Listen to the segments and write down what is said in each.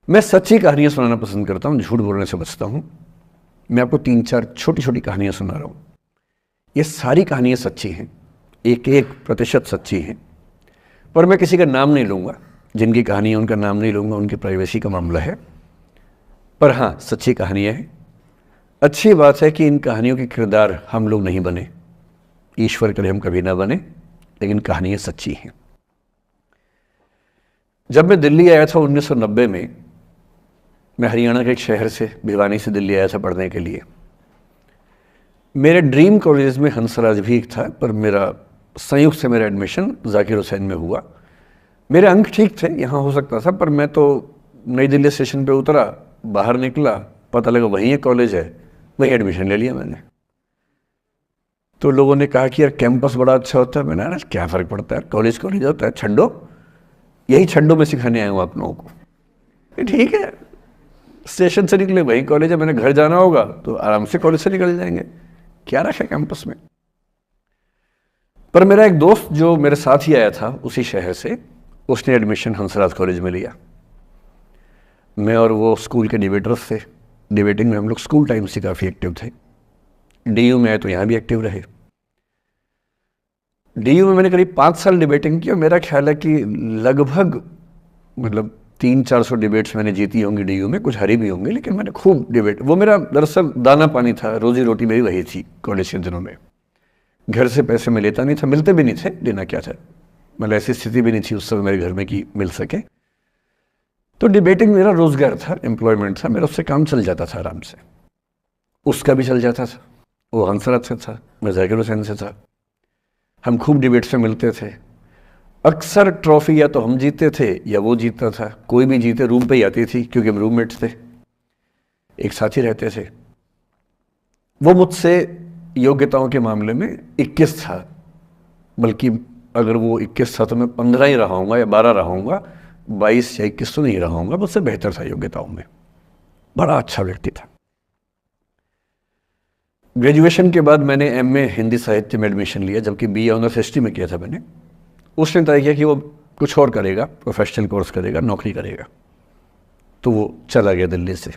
मैं सच्ची कहानियाँ सुनाना पसंद करता हूँ, झूठ बोलने से बचता हूँ। मैं आपको 3-4 छोटी छोटी कहानियाँ सुना रहा हूँ। ये सारी कहानियाँ सच्ची हैं, 1-1% सच्ची हैं, पर मैं किसी का नाम नहीं लूँगा। जिनकी कहानी है उनका नाम नहीं लूँगा, उनकी प्राइवेसी का मामला है। पर हाँ, सच्ची कहानियाँ हैं। अच्छी बात है कि इन कहानियों के किरदार हम लोग नहीं बने, ईश्वर करे हम कभी ना बने, लेकिन कहानियाँ सच्ची हैं। जब मैं दिल्ली आया था 1990 में, मैं हरियाणा के एक शहर से, भिवानी से दिल्ली आया था पढ़ने के लिए। मेरे ड्रीम कॉलेज में हंसराज भी एक था, पर मेरा संयुक्त से मेरा एडमिशन जाकिर हुसैन में हुआ। मेरे अंक ठीक थे, यहाँ हो सकता था, पर मैं तो नई दिल्ली स्टेशन पे उतरा, बाहर निकला, पता लगा वहीं एक कॉलेज है, वहीं एडमिशन ले लिया मैंने। तो लोगों ने कहा कि यार कैंपस बड़ा अच्छा होता है। मैंने कहा क्या फ़र्क पड़ता है, कॉलेज कॉलेज होता है, छंडो, यही छंडो में सिखाने आया हूँ आप लोगों को। ठीक है, स्टेशन से निकले वहीं कॉलेज है, मैंने घर जाना होगा तो आराम से कॉलेज से निकल जाएंगे, क्या रखा है कैंपस में। पर मेरा एक दोस्त जो मेरे साथ ही आया था उसी शहर से, उसने एडमिशन हंसराज कॉलेज में लिया। मैं और वो स्कूल के डिबेटर्स थे, डिबेटिंग में हम लोग स्कूल टाइम से काफ़ी एक्टिव थे। डीयू में आए तो यहाँ भी एक्टिव रहे। डीयू में मैंने करीब 5 साल डिबेटिंग की और मेरा ख्याल है कि लगभग 300-400 डिबेट्स मैंने जीती होंगी डीयू में, कुछ हरी भी होंगी, लेकिन मैंने खूब डिबेट, वो मेरा दरअसल दाना पानी था, रोजी रोटी मेरी वही थी कॉलेज के दिनों में। घर से पैसे मैं लेता नहीं था, मिलते भी नहीं थे, देना क्या था, ऐसी स्थिति भी नहीं थी उस समय मेरे घर में कि मिल सके। तो डिबेटिंग मेरा रोजगार था, एम्प्लॉयमेंट था मेरा, उससे काम चल जाता था आराम से। उसका भी चल जाता था, वो हंसराज से था, मैं जाकिर हुसैन से था। हम खूब डिबेट्स में मिलते थे। अक्सर ट्रॉफी या तो हम जीतते थे या वो जीतता था, कोई भी जीते रूम पे ही आती थी, क्योंकि हम रूममेट्स थे, एक साथ ही रहते थे। वो मुझसे योग्यताओं के मामले में 21 था, बल्कि अगर वो 21 था तो मैं 15 ही रहा हूँगा या 12 रहा हूँगा, 22 या 21 तो नहीं रहा हूँगा, मुझसे बेहतर था योग्यताओं में, बड़ा अच्छा व्यक्ति था। ग्रेजुएशन के बाद मैंने एमए हिंदी साहित्य में एडमिशन लिया, जबकि बीए ऑनर्स हिस्ट्री में किया था मैंने। उसने तय किया कि वो कुछ और करेगा, प्रोफेशनल कोर्स करेगा, नौकरी करेगा, तो वो चला गया दिल्ली से।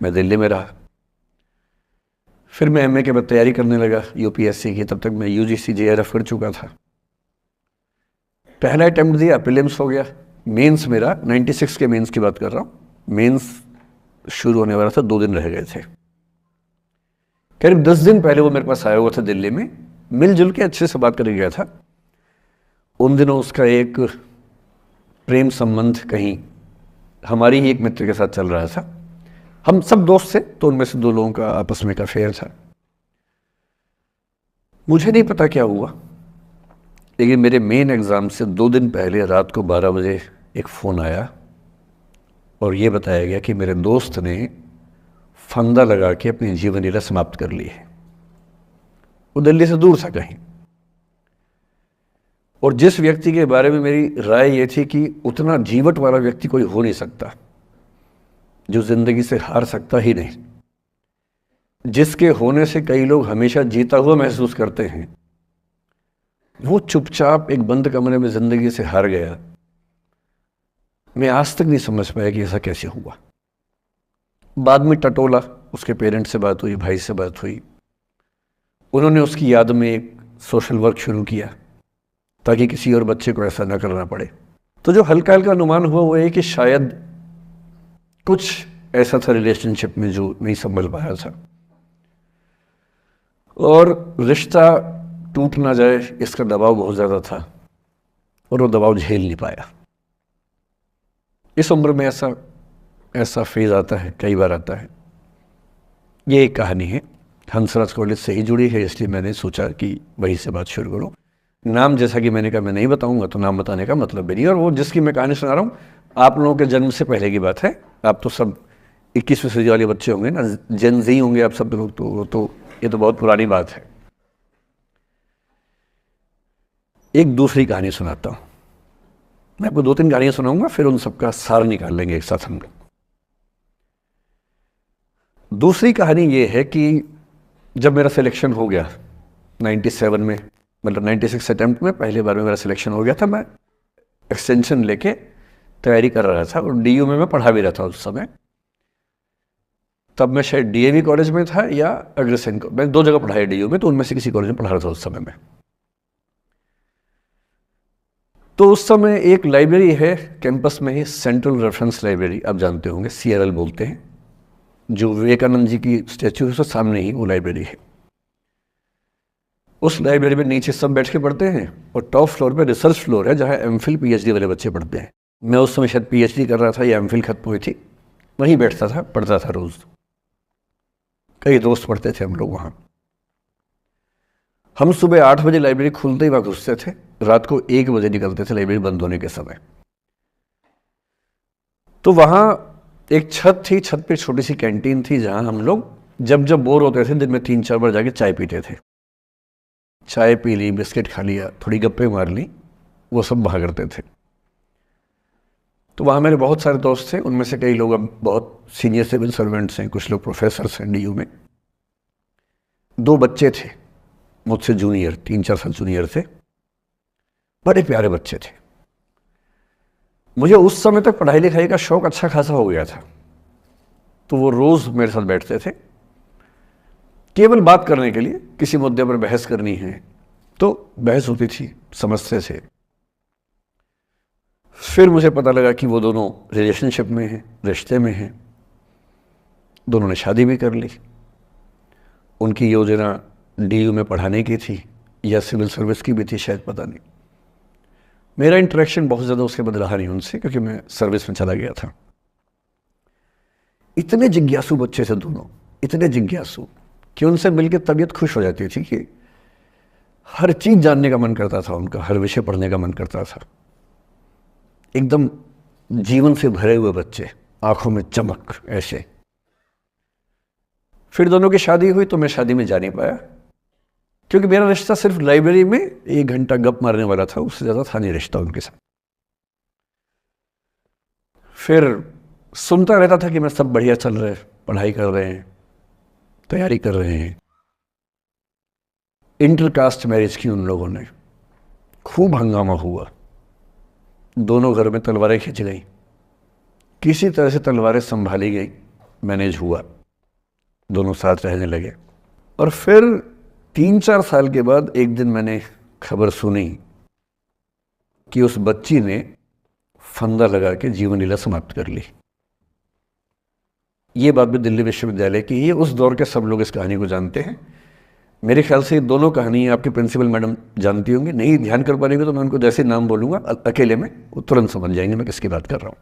मैं दिल्ली में रहा। फिर मैं एमए के बाद तैयारी करने लगा यूपीएससी की। तब तक मैं यूजीसी जेआरएफ कर चुका था। पहला अटेम्प्ट दिया, प्रीलिम्स हो गया। मेंस मेरा 96 के मेंस की बात कर रहा हूँ, मेंस शुरू होने वाला था, 2 दिन रह गए थे। करीब 10 दिन पहले वो मेरे पास आया हुआ था दिल्ली में, मिलजुल के अच्छे से बात कर गया था। उन दिनों उसका एक प्रेम संबंध कहीं हमारी ही एक मित्र के साथ चल रहा था। हम सब दोस्त थे, तो उनमें से 2 लोगों का आपस में का अफेयर था। मुझे नहीं पता क्या हुआ, लेकिन मेरे मेन एग्ज़ाम से 2 दिन पहले रात को 12 बजे एक फ़ोन आया और ये बताया गया कि मेरे दोस्त ने फंदा लगा के अपनी जीवन लीला समाप्त कर ली है। वो दिल्ली से दूर था कहीं, और जिस व्यक्ति के बारे में मेरी राय ये थी कि उतना जीवट वाला व्यक्ति कोई हो नहीं सकता, जो ज़िंदगी से हार सकता ही नहीं, जिसके होने से कई लोग हमेशा जीता हुआ महसूस करते हैं, वो चुपचाप एक बंद कमरे में ज़िंदगी से हार गया। मैं आज तक नहीं समझ पाया कि ऐसा कैसे हुआ। बाद में टटोला, उसके पेरेंट्स से बात हुई, भाई से बात हुई, उन्होंने उसकी याद में एक सोशल वर्क शुरू किया ताकि किसी और बच्चे को ऐसा ना करना पड़े। तो जो हल्का हल्का अनुमान हुआ वो है कि शायद कुछ ऐसा था रिलेशनशिप में जो नहीं संभल पाया था, और रिश्ता टूट ना जाए इसका दबाव बहुत ज़्यादा था, और वो दबाव झेल नहीं पाया। इस उम्र में ऐसा फेज़ आता है, कई बार आता है। ये एक कहानी है, हंसराज कॉलेज से ही जुड़ी है, इसलिए मैंने सोचा कि वहीं से बात शुरू करूँ। नाम जैसा कि मैंने कहा मैं नहीं बताऊंगा, तो नाम बताने का मतलब भी नहीं। और वो जिसकी मैं कहानी सुना रहा हूँ, आप लोगों के जन्म से पहले की बात है। आप तो सब 21वीं सदी वाले बच्चे होंगे ना, जेन ज़ी होंगे आप सब लोग, तो ये तो बहुत पुरानी बात है। एक दूसरी कहानी सुनाता हूँ। मैं आपको 2-3 कहानियाँ सुनाऊंगा, फिर उन सबका सार निकाल लेंगे एक साथ हम लोग। दूसरी कहानी ये है कि जब मेरा सिलेक्शन हो गया 97 में, 96 अटेम्प्ट में पहली बार में मेरा सिलेक्शन हो गया था, मैं एक्सटेंशन लेके तैयारी कर रहा था और डीयू में मैं पढ़ा भी रहा था उस समय। तब मैं शायद डीएवी कॉलेज में था या अग्रसेन को, मैं 2 जगह पढ़ाया डीयू में, तो उनमें से किसी कॉलेज में पढ़ा रहा था उस समय में। तो उस समय एक लाइब्रेरी है कैंपस में ही, सेंट्रल रेफरेंस लाइब्रेरी, आप जानते होंगे, CRL बोलते हैं, जो विवेकानंद जी की स्टैच्यू है उसके सामने ही वो लाइब्रेरी है। उस लाइब्रेरी में नीचे सब बैठ के पढ़ते हैं और टॉप फ्लोर पे रिसर्च फ्लोर है जहाँ MPhil PhD वाले बच्चे पढ़ते हैं। मैं उस समय शायद PhD कर रहा था या MPhil खत्म हुई थी, वहीं बैठता था, पढ़ता था रोज़। कई दोस्त पढ़ते थे हम लोग वहाँ। हम सुबह 8 बजे लाइब्रेरी खुलते ही वहाँ घुसते थे, रात को 1 बजे निकलते थे लाइब्रेरी बंद होने के समय। तो वहाँ एक छत थी, छत पे छोटी सी कैंटीन थी जहाँ हम लोग जब जब बोर होते थे दिन में 3-4 बार जाके चाय पीते थे। चाय पी ली, बिस्किट खा लिया, थोड़ी गप्पे मार ली, वो सब वहाँ करते थे। तो वहाँ मेरे बहुत सारे दोस्त थे, उनमें से कई लोग अब बहुत सीनियर सिविल सर्वेंट्स हैं, कुछ लोग प्रोफेसर्स हैं डीयू में। 2 बच्चे थे मुझसे जूनियर, 3-4 साल जूनियर थे, बड़े प्यारे बच्चे थे। मुझे उस समय तक पढ़ाई लिखाई का शौक अच्छा खासा हो गया था, तो वो रोज़ मेरे साथ बैठते थे केवल बात करने के लिए। किसी मुद्दे पर बहस करनी है तो बहस होती थी, समझते थे। फिर मुझे पता लगा कि वो दोनों रिलेशनशिप में हैं, रिश्ते में हैं, दोनों ने शादी भी कर ली। उनकी योजना डीयू में पढ़ाने की थी या सिविल सर्विस की भी थी, शायद, पता नहीं। मेरा इंटरेक्शन बहुत ज़्यादा उसके बाद रहा नहीं उनसे, क्योंकि मैं सर्विस में चला गया था। इतने जिज्ञासु बच्चे थे दोनों, इतने जिज्ञासु कि उनसे मिलकर तबीयत खुश हो जाती थी, कि हर चीज़ जानने का मन करता था उनका, हर विषय पढ़ने का मन करता था। एकदम जीवन से भरे हुए बच्चे, आंखों में चमक ऐसे। फिर दोनों की शादी हुई तो मैं शादी में जा नहीं पाया, क्योंकि मेरा रिश्ता सिर्फ लाइब्रेरी में 1 घंटा गप मारने वाला था, उससे ज़्यादा था नहीं रिश्ता उनके साथ। फिर सुनता रहता था कि मैं सब बढ़िया चल रहे, पढ़ाई कर रहे हैं, तैयारी कर रहे हैं। इंटरकास्ट मैरिज की उन लोगों ने, खूब हंगामा हुआ, दोनों घर में तलवारें खिंच गई, किसी तरह से तलवारें संभाली गई, मैनेज हुआ, दोनों साथ रहने लगे। और फिर 3-4 साल के बाद एक दिन मैंने खबर सुनी कि उस बच्ची ने फंदा लगा के जीवन लीला समाप्त कर ली। ये बात भी दिल्ली विश्वविद्यालय की, ये उस दौर के सब लोग इस कहानी को जानते हैं। मेरे ख्याल से ये दोनों कहानियाँ आपके प्रिंसिपल मैडम जानती होंगी, नहीं ध्यान कर पाएंगे तो मैं उनको जैसे नाम बोलूँगा अकेले में, वो तुरंत समझ जाएंगे मैं किसकी बात कर रहा हूँ।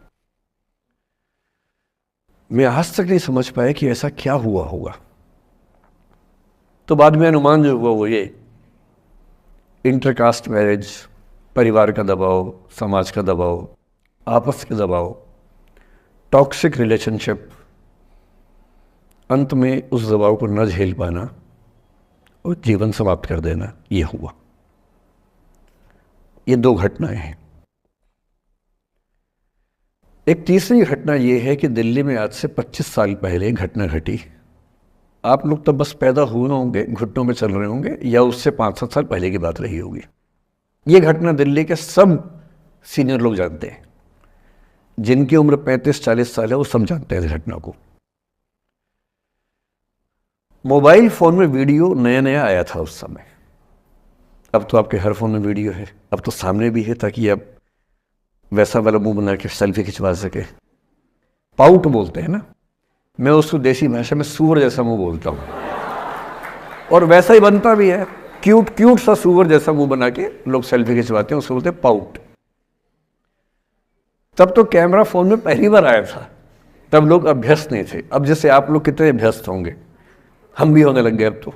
मैं आज तक नहीं समझ पाया कि ऐसा क्या हुआ होगा। तो बाद में अनुमान जो हुआ वो ये, इंटरकास्ट मैरिज, परिवार का दबाव, समाज का दबाव, आपस के दबाव, टॉक्सिक रिलेशनशिप, अंत में उस दबाव को न झेल पाना और जीवन समाप्त कर देना, ये हुआ। ये 2 घटनाएं हैं। एक तीसरी घटना ये है कि दिल्ली में आज से 25 साल पहले घटना घटी। आप लोग तब बस पैदा हुए होंगे, घुटनों में चल रहे होंगे, या उससे 5-7 साल पहले की बात रही होगी। ये घटना दिल्ली के सब सीनियर लोग जानते हैं, जिनकी उम्र 35-40 साल है वो सब जानते हैं इस घटना को। मोबाइल फ़ोन में वीडियो नया नया आया था उस समय। अब तो आपके हर फ़ोन में वीडियो है, अब तो सामने भी है, ताकि आप वैसा वाला मुंह बना के सेल्फी खिंचवा सके। पाउट बोलते हैं ना, मैं उसको देसी भाषा में सूअर जैसा मुंह बोलता हूँ, और वैसा ही बनता भी है, क्यूट क्यूट सा सूअर जैसा मुंह बना के लोग सेल्फी खिंचवाते हैं, उसको बोलते हैं पाउट। तब तो कैमरा फ़ोन में पहली बार आया था, तब लोग अभ्यस्त नहीं थे। अब जैसे आप लोग कितने अभ्यस्त होंगे, हम भी होने लग गए अब तो।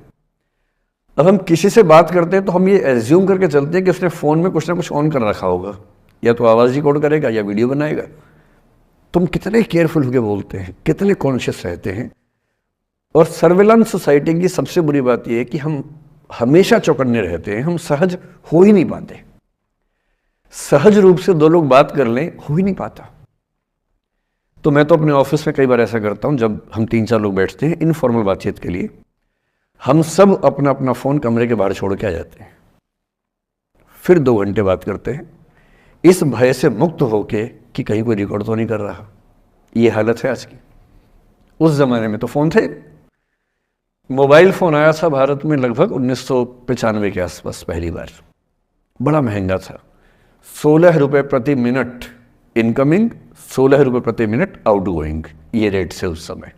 अब हम किसी से बात करते हैं तो हम ये एज्यूम करके चलते हैं कि उसने फ़ोन में कुछ ना कुछ ऑन कर रखा होगा, या तो आवाज़ रिकॉर्ड करेगा या वीडियो बनाएगा। तुम कितने केयरफुल होकर बोलते हैं, कितने कॉन्शियस रहते हैं। और सर्विलांस सोसाइटी की सबसे बुरी बात यह है कि हम हमेशा चौकन्ने रहते हैं, हम सहज हो ही नहीं पाते। सहज रूप से 2 लोग बात कर लें, हो ही नहीं पाता। तो मैं तो अपने ऑफिस में कई बार ऐसा करता हूँ, जब हम 3-4 लोग बैठते हैं इनफॉर्मल बातचीत के लिए, हम सब अपना अपना फ़ोन कमरे के बाहर छोड़ के आ जाते हैं, फिर 2 घंटे बात करते हैं, इस भय से मुक्त होके कि कहीं कोई रिकॉर्ड तो नहीं कर रहा। ये हालत है आज की। उस ज़माने में तो फ़ोन थे। मोबाइल फ़ोन आया था भारत में लगभग 1995 के आसपास पहली बार। बड़ा महंगा था, 16 रुपये प्रति मिनट इनकमिंग, 16 रुपये प्रति मिनट आउटगोइंग, ये रेट से उस समय।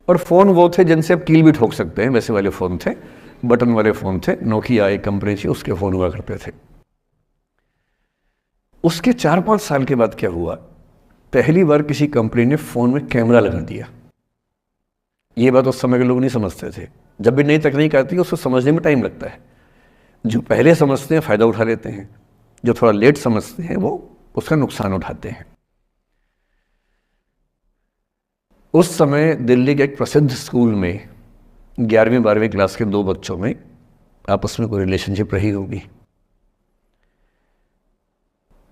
और फ़ोन वो थे जिनसे आप कील भी ठोक सकते हैं, वैसे वाले फ़ोन थे, बटन वाले फ़ोन थे। नोकिया एक कंपनी थी, उसके फ़ोन हुआ करते थे। उसके 4-5 साल के बाद क्या हुआ, पहली बार किसी कंपनी ने फ़ोन में कैमरा लगा दिया। ये बात उस समय के लोग नहीं समझते थे। जब भी नई तकनीक आती है उसको समझने में टाइम लगता है। जो पहले समझते हैं फ़ायदा उठा लेते हैं, जो थोड़ा लेट समझते हैं वो उसका नुकसान उठाते हैं। उस समय दिल्ली के एक प्रसिद्ध स्कूल में 11वीं-12वीं क्लास के 2 बच्चों में आपस में कोई रिलेशनशिप रही होगी।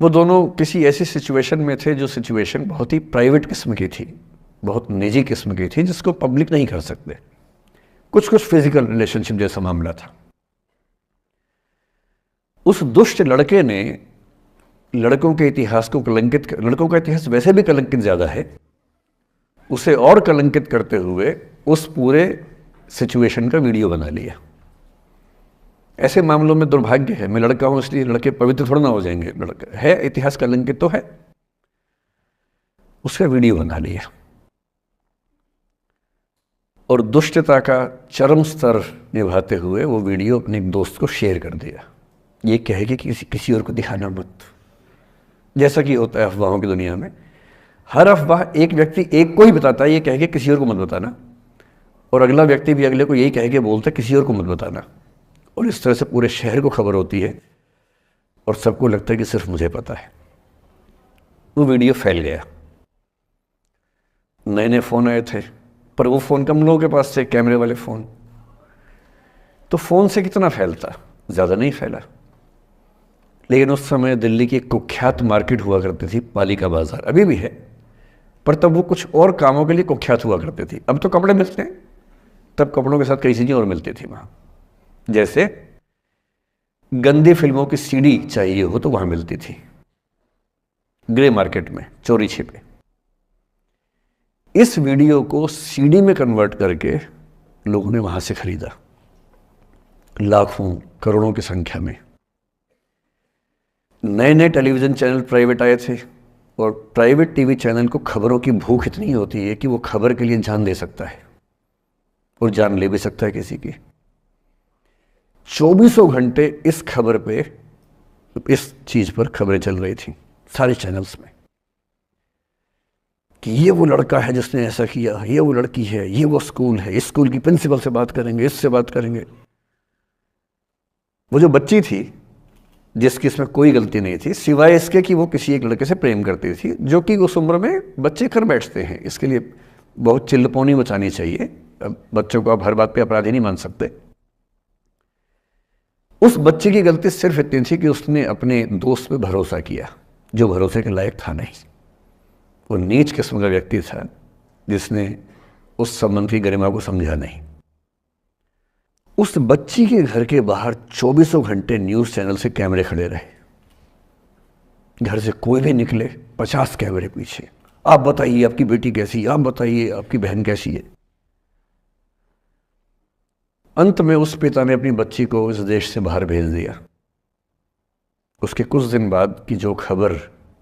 वो दोनों किसी ऐसी सिचुएशन में थे जो सिचुएशन बहुत ही प्राइवेट किस्म की थी, बहुत निजी किस्म की थी, जिसको पब्लिक नहीं कर सकते। कुछ फिजिकल रिलेशनशिप जैसा मामला था। उस दुष्ट लड़के ने लड़कों के इतिहास को कलंकित, लड़कों का इतिहास वैसे भी कलंकित ज़्यादा है, उसे और कलंकित करते हुए उस पूरे सिचुएशन का वीडियो बना लिया। ऐसे मामलों में दुर्भाग्य है, मैं लड़का हूं इसलिए लड़के पवित्र थोड़ा ना हो जाएंगे। लड़का है, इतिहास कलंकित तो है, उसका वीडियो बना लिया और दुष्टता का चरम स्तर निभाते हुए वो वीडियो अपने एक दोस्त को शेयर कर दिया। ये कहे कि किसी और को दिखाना मत, जैसा कि होता है अफवाहों की दुनिया में। हर अफवाह एक व्यक्ति एक को ही बताता है, ये कह के किसी और को मत बताना, और अगला व्यक्ति भी अगले को यही कह के बोलता है किसी और को मत बताना। और इस तरह से पूरे शहर को खबर होती है और सबको लगता है कि सिर्फ मुझे पता है। वो वीडियो फैल गया। नए नए फ़ोन आए थे, पर वो फ़ोन कम लोगों के पास थे, कैमरे वाले फ़ोन। तो फ़ोन से कितना फैलता, ज़्यादा नहीं फैला। लेकिन उस समय दिल्ली की एक कुख्यात मार्केट हुआ करती थी, पालिका बाज़ार, अभी भी है, पर तब वो कुछ और कामों के लिए कुख्यात हुआ करती थी। अब तो कपड़े मिलते हैं, तब कपड़ों के साथ कई चीज़ें और मिलती थी वहाँ। जैसे गंदी फिल्मों की सीडी चाहिए हो तो वहाँ मिलती थी, ग्रे मार्केट में, चोरी छिपे। इस वीडियो को सीडी में कन्वर्ट करके लोगों ने वहाँ से खरीदा, लाखों करोड़ों की संख्या में। नए नए टेलीविज़न चैनल प्राइवेट आए थे, और प्राइवेट टीवी चैनल को खबरों की भूख इतनी होती है कि वो खबर के लिए जान दे सकता है और जान ले भी सकता है किसी की। 24 घंटे इस खबर पे, इस चीज़ पर खबरें चल रही थी सारे चैनल्स में कि ये वो लड़का है जिसने ऐसा किया, ये वो लड़की है, ये वो स्कूल है, इस स्कूल की प्रिंसिपल से बात करेंगे, इससे बात करेंगे। वो जो बच्ची थी जिसकी इसमें कोई गलती नहीं थी, सिवाय इसके कि वो किसी एक लड़के से प्रेम करती थी, जो कि उस उम्र में बच्चे कर बैठते हैं। इसके लिए बहुत चिल्लपौनी मचानी चाहिए। बच्चों को आप हर बात पे अपराधी नहीं मान सकते। उस बच्चे की गलती सिर्फ इतनी थी कि उसने अपने दोस्त पे भरोसा किया, जो भरोसे के लायक था नहीं। वो नीच किस्म का व्यक्ति था जिसने उस संबंध की गरिमा को समझा नहीं। उस बच्ची के घर के बाहर 24 घंटे न्यूज़ चैनल से कैमरे खड़े रहे। घर से कोई भी निकले 50 कैमरे पीछे, आप बताइए आपकी बेटी कैसी है, आप बताइए आपकी बहन कैसी है। अंत में उस पिता ने अपनी बच्ची को इस देश से बाहर भेज दिया। उसके कुछ दिन बाद की जो खबर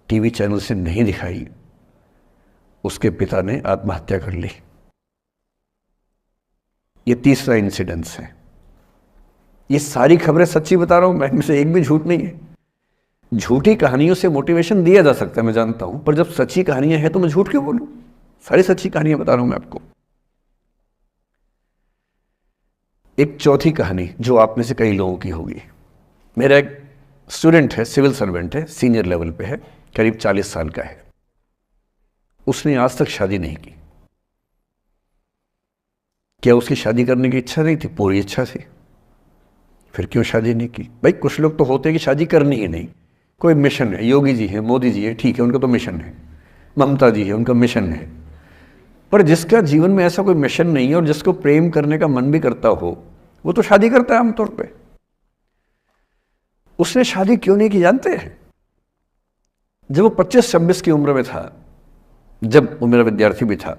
टीवी चैनल से नहीं दिखाई, उसके पिता ने आत्महत्या कर ली। ये तीसरा इंसिडेंस है। ये सारी खबरें सच्ची बता रहा हूं मैं, इनमें से एक भी झूठ नहीं है। झूठी कहानियों से मोटिवेशन दिया जा सकता है, मैं जानता हूं, पर जब सच्ची कहानियां हैं तो मैं झूठ क्यों बोलूं? सारी सच्ची कहानियां बता रहा हूं मैं आपको। एक चौथी कहानी जो आप में से कई लोगों की होगी। मेरा एक स्टूडेंट है, सिविल सर्वेंट है, सीनियर लेवल पे है, करीब 40 साल का है। उसने आज तक शादी नहीं की। क्या उसकी शादी करने की इच्छा नहीं थी? पूरी इच्छा थी। फिर क्यों शादी नहीं की? भाई कुछ लोग तो होते हैं कि शादी करनी ही नहीं, कोई मिशन है। योगी जी हैं, मोदी जी है, ठीक है, उनका तो मिशन है। ममता जी है, उनका मिशन है। पर जिसका जीवन में ऐसा कोई मिशन नहीं है और जिसको प्रेम करने का मन भी करता हो, वो तो शादी करता है आमतौर पे। उसने शादी क्यों नहीं की जानते हैं? जब वो 25-26 की उम्र में था, जब वो मेरा विद्यार्थी भी था,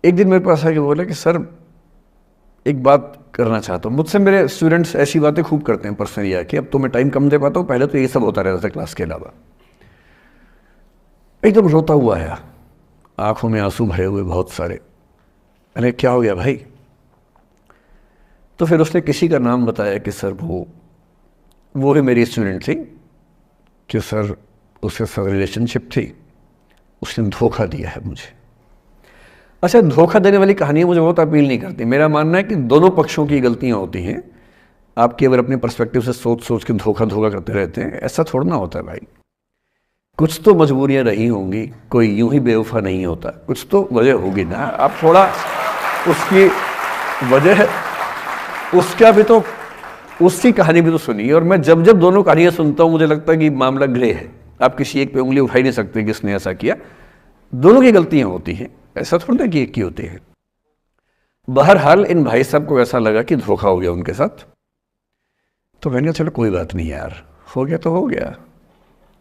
एक दिन मेरे पास आके बोला कि सर एक बात करना चाहता हूँ। मुझसे मेरे स्टूडेंट्स ऐसी बातें खूब करते हैं पर्सनली आके, अब तो मैं टाइम कम दे पाता हूँ, पहले तो ये सब होता रहता था क्लास के अलावा। एकदम रोता हुआ आया, आंखों में आंसू भरे हुए बहुत सारे। मैंने क्या हो गया भाई? तो फिर उसने किसी का नाम बताया कि सर वो भी मेरी स्टूडेंट थी, कि सर उसके साथ रिलेशनशिप थी, उसने धोखा दिया है मुझे। अच्छा, धोखा देने वाली कहानियाँ मुझे बहुत अपील नहीं करती। मेरा मानना है कि दोनों पक्षों की गलतियाँ होती हैं। आप केवल अपने पर्सपेक्टिव से सोच सोच के धोखा करते रहते हैं, ऐसा थोड़ा ना होता है भाई। कुछ तो मजबूरियाँ रही होंगी, कोई यूं ही बेवफा नहीं होता, कुछ तो वजह होगी ना। आप थोड़ा उसकी वजह, उसका भी तो, उसकी कहानी भी तो सुनिए। और मैं जब जब दोनों कहानियाँ सुनता हूँ मुझे लगता है कि मामला ग्रे है। आप किसी एक पे उंगली उठा ही नहीं सकते कि इसने ऐसा किया। दोनों की गलतियाँ होती हैं, ऐसा थोड़ा कि एक की होती है। बहरहाल इन भाई साहब को ऐसा लगा कि धोखा हो गया उनके साथ। तो मैंने कहा चलो कोई बात नहीं यार, हो गया तो हो गया,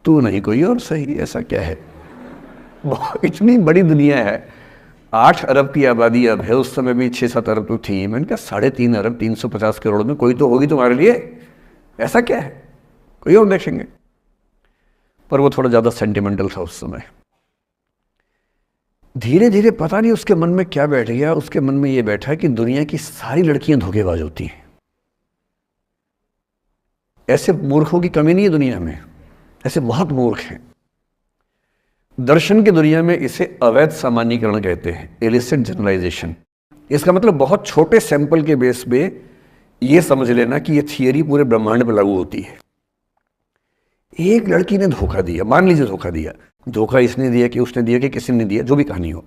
तू नहीं कोई और सही, ऐसा क्या है। इतनी बड़ी दुनिया है, 8 अरब की आबादी अब है, उस समय भी 6-7 अरब तो थी। मैंने कहा 3.5 अरब 350 करोड़ में कोई तो होगी तुम्हारे लिए, ऐसा क्या है, कोई और देखेंगे। पर वो थोड़ा ज़्यादा सेंटिमेंटल था उस समय। धीरे धीरे पता नहीं उसके मन में क्या बैठ गया, उसके मन में ये बैठा कि दुनिया की सारी लड़कियां धोखेबाज होती हैं। ऐसे मूर्खों की कमी नहीं है दुनिया में, ऐसे बहुत मूर्ख हैं। दर्शन की दुनिया में इसे अवैध सामान्यीकरण कहते हैं, इलिसिट जनरलाइजेशन। इसका मतलब बहुत छोटे सैंपल के बेस पे ये समझ लेना कि ये थियरी पूरे ब्रह्मांड पर लागू होती है। एक लड़की ने धोखा दिया, मान लीजिए धोखा दिया, धोखा इसने दिया कि उसने दिया कि किसी ने दिया, जो भी कहानी हो,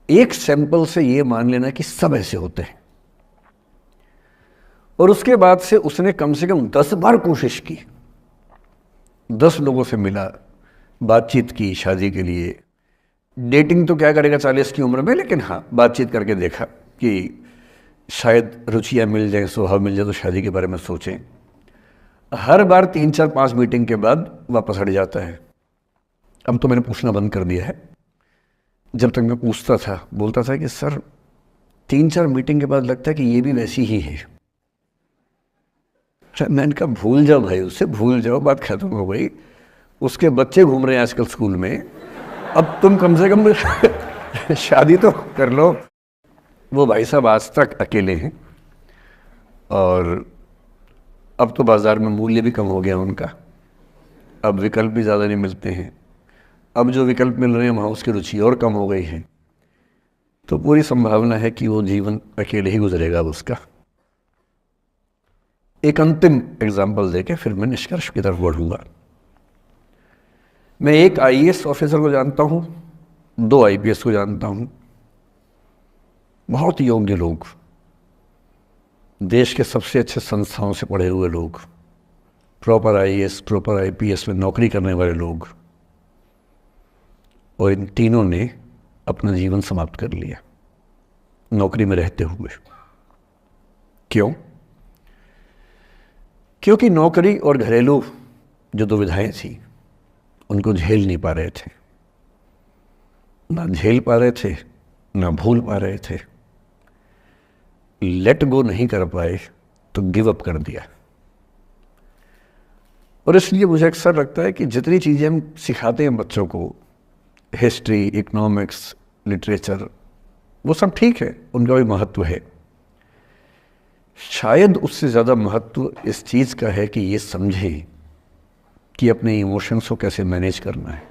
एक सैंपल से ये मान लेना कि सब ऐसे होते हैं। और उसके बाद से उसने कम से कम 10 बार कोशिश की, 10 लोगों से मिला, बातचीत की शादी के लिए। डेटिंग तो क्या करेगा 40 की उम्र में, लेकिन हाँ बातचीत करके देखा कि शायद रुचियाँ मिल जाएं, स्वभाव मिल जाए तो शादी के बारे में सोचें। हर बार 3-4-5 मीटिंग के बाद वापस हट जाता है। अब तो मैंने पूछना बंद कर दिया है। जब तक मैं पूछता था, बोलता था कि सर 3-4 मीटिंग के बाद लगता है कि ये भी वैसी ही है। मैंने कहा भूल जाओ भाई, उससे भूल जाओ, बात खत्म हो गई। उसके बच्चे घूम रहे हैं आजकल स्कूल में, अब तुम कम से कम शादी तो कर लो। वो भाई साहब आज तक अकेले हैं, और अब तो बाज़ार में मूल्य भी कम हो गया उनका, अब विकल्प भी ज़्यादा नहीं मिलते हैं। अब जो विकल्प मिल रहे हैं वहाँ उसकी रुचि और कम हो गई है। तो पूरी संभावना है कि वो जीवन अकेले ही गुजरेगा उसका। एक अंतिम एग्जाम्पल देके फिर मैं निष्कर्ष की तरफ बढ़ूंगा। मैं एक आईएएस ऑफिसर को जानता हूँ, 2 आईपीएस को जानता हूँ, बहुत योग्य लोग, देश के सबसे अच्छे संस्थाओं से पढ़े हुए लोग, प्रॉपर आईएएस प्रॉपर आईपीएस में नौकरी करने वाले लोग, और इन तीनों ने अपना जीवन समाप्त कर लिया नौकरी में रहते हुए। क्यों? क्योंकि नौकरी और घरेलू जो दुविधाएं थी उनको झेल नहीं पा रहे थे, ना झेल पा रहे थे, ना भूल पा रहे थे। लेट गो नहीं कर पाए तो गिव अप कर दिया। और इसलिए मुझे अक्सर लगता है कि जितनी चीज़ें हम सिखाते हैं बच्चों को, हिस्ट्री, इकोनॉमिक्स, लिटरेचर, वो सब ठीक है, उनका भी महत्व है। शायद उससे ज़्यादा महत्व इस चीज़ का है कि ये समझें कि अपने इमोशंस को कैसे मैनेज करना है।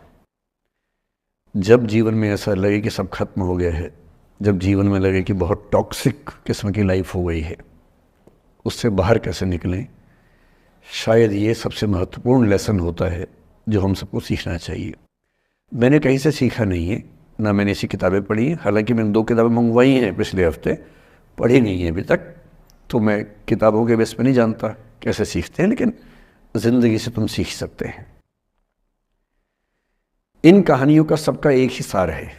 जब जीवन में ऐसा लगे कि सब खत्म हो गया है, जब जीवन में लगे कि बहुत टॉक्सिक किस्म की लाइफ हो गई है, उससे बाहर कैसे निकलें, शायद ये सबसे महत्वपूर्ण लेसन होता है जो हम सबको सीखना चाहिए। मैंने कहीं से सीखा नहीं है, ना मैंने ऐसी किताबें पढ़ी हैं। हालांकि मैंने 2 किताबें मंगवाई हैं पिछले हफ्ते, पढ़ी नहीं है अभी तक, तो मैं किताबों के बेस पे नहीं जानता कैसे सीखते हैं, लेकिन ज़िंदगी से तुम सीख सकते हैं। इन कहानियों का सबका एक ही सार है,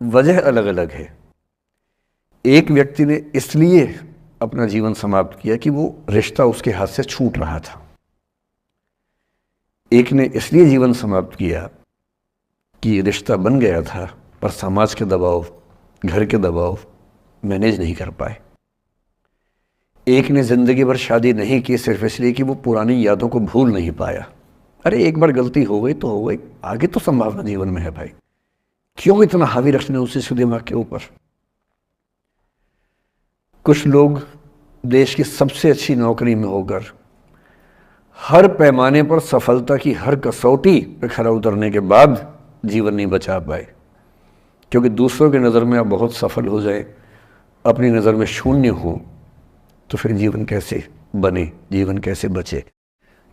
वजह अलग अलग है। एक व्यक्ति ने इसलिए अपना जीवन समाप्त किया कि वो रिश्ता उसके हाथ से छूट रहा था। एक ने इसलिए जीवन समाप्त किया कि रिश्ता बन गया था पर समाज के दबाव, घर के दबाव मैनेज नहीं कर पाए। एक ने जिंदगी भर शादी नहीं की सिर्फ इसलिए कि वो पुरानी यादों को भूल नहीं पाया। अरे एक बार गलती हो गई तो हो गई, आगे तो संभावना जीवन में है भाई, क्यों इतना हावी रखने उसी दिमाग के ऊपर। कुछ लोग देश की सबसे अच्छी नौकरी में होकर हर पैमाने पर सफलता की हर कसौटी पे खरा उतरने के बाद जीवन नहीं बचा पाए, क्योंकि दूसरों की नज़र में आप बहुत सफल हो जाए, अपनी नज़र में शून्य हो, तो फिर जीवन कैसे बने, जीवन कैसे बचे।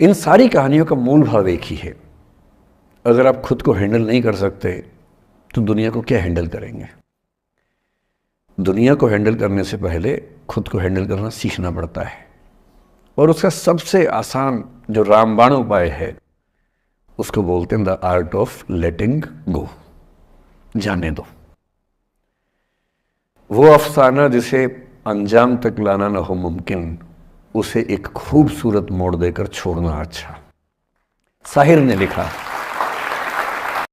इन सारी कहानियों का मूल भाव एक ही है, अगर आप खुद को हैंडल नहीं कर सकते तो दुनिया को क्या हैंडल करेंगे। दुनिया को हैंडल करने से पहले खुद को हैंडल करना सीखना पड़ता है, और उसका सबसे आसान जो रामबाण उपाय है उसको बोलते हैं द आर्ट ऑफ लेटिंग गो, जाने दो। वो अफसाना जिसे अंजाम तक लाना ना हो मुमकिन, उसे एक खूबसूरत मोड़ देकर छोड़ना अच्छा। साहिर ने लिखा,